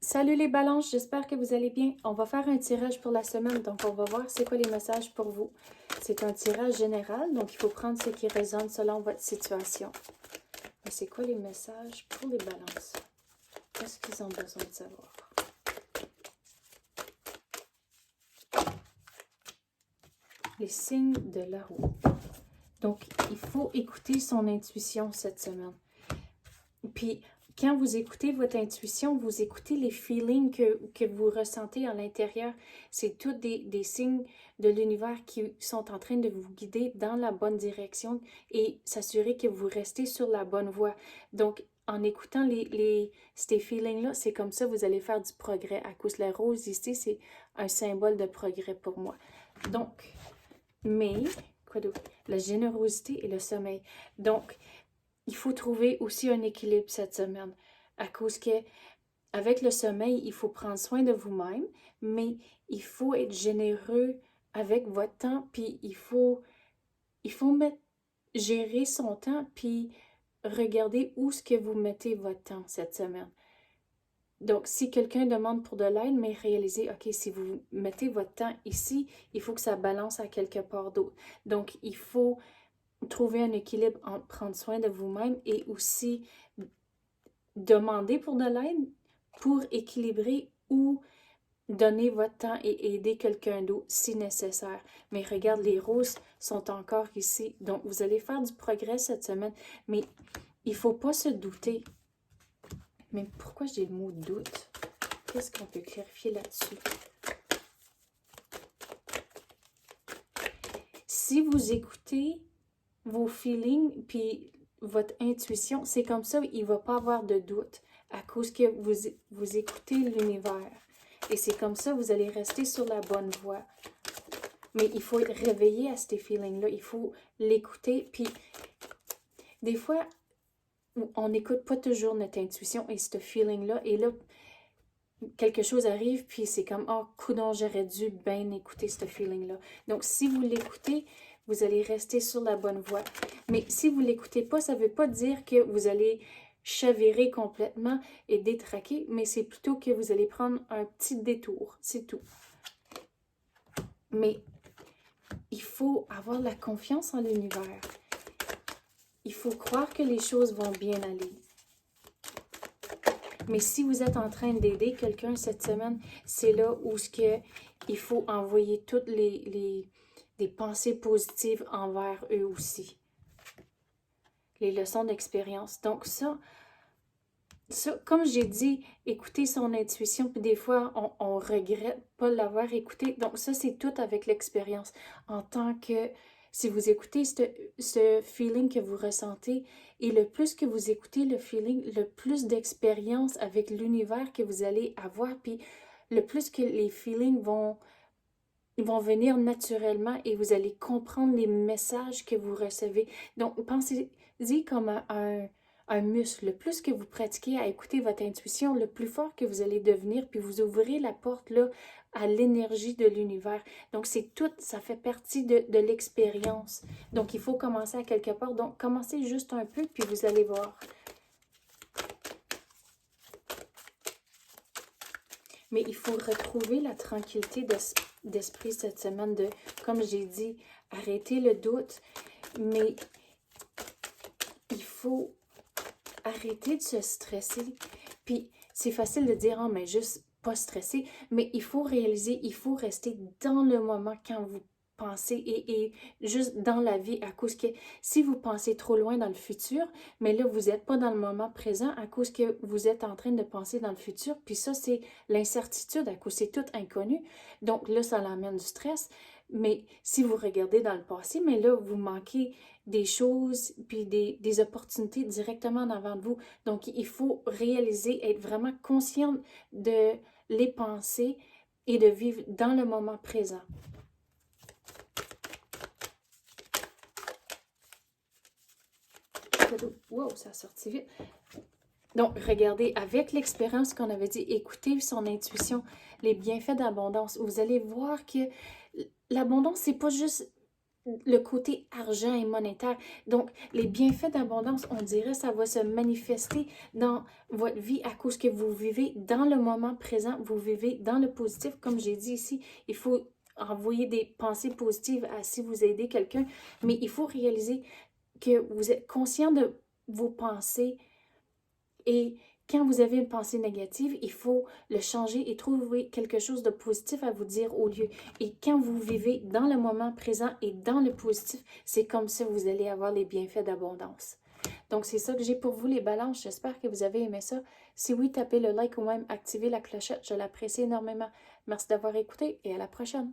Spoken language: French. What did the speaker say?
Salut les balances, j'espère que vous allez bien. On va faire un tirage pour la semaine, donc on va voir c'est quoi les messages pour vous. C'est un tirage général, donc il faut prendre ce qui résonne selon votre situation. Mais c'est quoi les messages pour les balances? Qu'est-ce qu'ils ont besoin de savoir? Les signes de la roue. Donc, il faut écouter son intuition cette semaine. Puis, quand vous écoutez votre intuition, vous écoutez les feelings que vous ressentez à l'intérieur. C'est tous des signes de l'univers qui sont en train de vous guider dans la bonne direction et s'assurer que vous restez sur la bonne voie. Donc, en écoutant ces feelings-là, c'est comme ça vous allez faire du progrès. À cause de la rose ici, c'est un symbole de progrès pour moi. Donc, mais, quoi d'autre? La générosité et le sommeil. Donc, il faut trouver aussi un équilibre cette semaine. À cause que, avec le sommeil, il faut prendre soin de vous-même, mais il faut être généreux avec votre temps, puis gérer son temps, puis regarder où est-ce que vous mettez votre temps cette semaine. Donc, si quelqu'un demande pour de l'aide, mais réalisez, OK, si vous mettez votre temps ici, il faut que ça balance à quelque part d'autre. Donc, il faut trouver un équilibre entre prendre soin de vous-même et aussi demander pour de l'aide pour équilibrer ou donner votre temps et aider quelqu'un d'autre si nécessaire. Mais regarde, les roses sont encore ici. Donc, vous allez faire du progrès cette semaine. Mais il ne faut pas se douter. Mais pourquoi j'ai le mot doute? Qu'est-ce qu'on peut clarifier là-dessus? Si vous écoutez vos feelings puis votre intuition, c'est comme ça, il ne va pas avoir de doute à cause que vous écoutez l'univers. Et c'est comme ça, vous allez rester sur la bonne voie. Mais il faut être réveillé à ces feelings-là. Il faut l'écouter. Puis, des fois, on n'écoute pas toujours notre intuition et ce feeling-là. Et là, quelque chose arrive, puis c'est comme, oh, coudonc, j'aurais dû bien écouter ce feeling-là. Donc, si vous l'écoutez, vous allez rester sur la bonne voie. Mais si vous ne l'écoutez pas, ça ne veut pas dire que vous allez chavirer complètement et détraquer, mais c'est plutôt que vous allez prendre un petit détour, c'est tout. Mais il faut avoir la confiance en l'univers. Il faut croire que les choses vont bien aller. Mais si vous êtes en train d'aider quelqu'un cette semaine, c'est là où il faut envoyer toutes les pensées positives envers eux aussi. Les leçons d'expérience. Donc ça, comme j'ai dit, écouter son intuition, puis des fois, on regrette pas l'avoir écouté. Donc ça, c'est tout avec l'expérience. En tant que, si vous écoutez ce feeling que vous ressentez, et le plus que vous écoutez le feeling, le plus d'expérience avec l'univers que vous allez avoir, puis le plus que les feelings vont venir naturellement et vous allez comprendre les messages que vous recevez. Donc, pensez-y comme un muscle. Le plus que vous pratiquez à écouter votre intuition, le plus fort que vous allez devenir, puis vous ouvrez la porte là à l'énergie de l'univers. Donc, c'est tout, ça fait partie de l'expérience. Donc, il faut commencer à quelque part. Donc, commencez juste un peu, puis vous allez voir. Mais il faut retrouver la tranquillité d'esprit cette semaine, comme j'ai dit, arrêter le doute, mais il faut arrêter de se stresser. Puis c'est facile de dire, oh, mais juste pas stressé, mais il faut réaliser, il faut rester dans le moment quand vous pensez et juste dans la vie à cause que si vous pensez trop loin dans le futur, mais là vous n'êtes pas dans le moment présent à cause que vous êtes en train de penser dans le futur, puis ça c'est l'incertitude à cause c'est tout inconnu, donc là ça l'amène du stress, mais si vous regardez dans le passé, mais là vous manquez des choses puis des opportunités directement en avant de vous, donc il faut réaliser, être vraiment conscient de les pensées et de vivre dans le moment présent. Wow, ça a sorti vite. Donc, regardez, avec l'expérience qu'on avait dit, écoutez son intuition, les bienfaits d'abondance. Vous allez voir que l'abondance, c'est pas juste le côté argent et monétaire. Donc, les bienfaits d'abondance, on dirait, ça va se manifester dans votre vie à cause que vous vivez dans le moment présent, vous vivez dans le positif. Comme j'ai dit ici, il faut envoyer des pensées positives à si vous aidez quelqu'un, mais il faut réaliser que vous êtes conscient de vos pensées et quand vous avez une pensée négative, il faut le changer et trouver quelque chose de positif à vous dire au lieu. Et quand vous vivez dans le moment présent et dans le positif, c'est comme ça que vous allez avoir les bienfaits d'abondance. Donc, c'est ça que j'ai pour vous, les balances. J'espère que vous avez aimé ça. Si oui, tapez le like ou même activez la clochette. Je l'apprécie énormément. Merci d'avoir écouté et à la prochaine.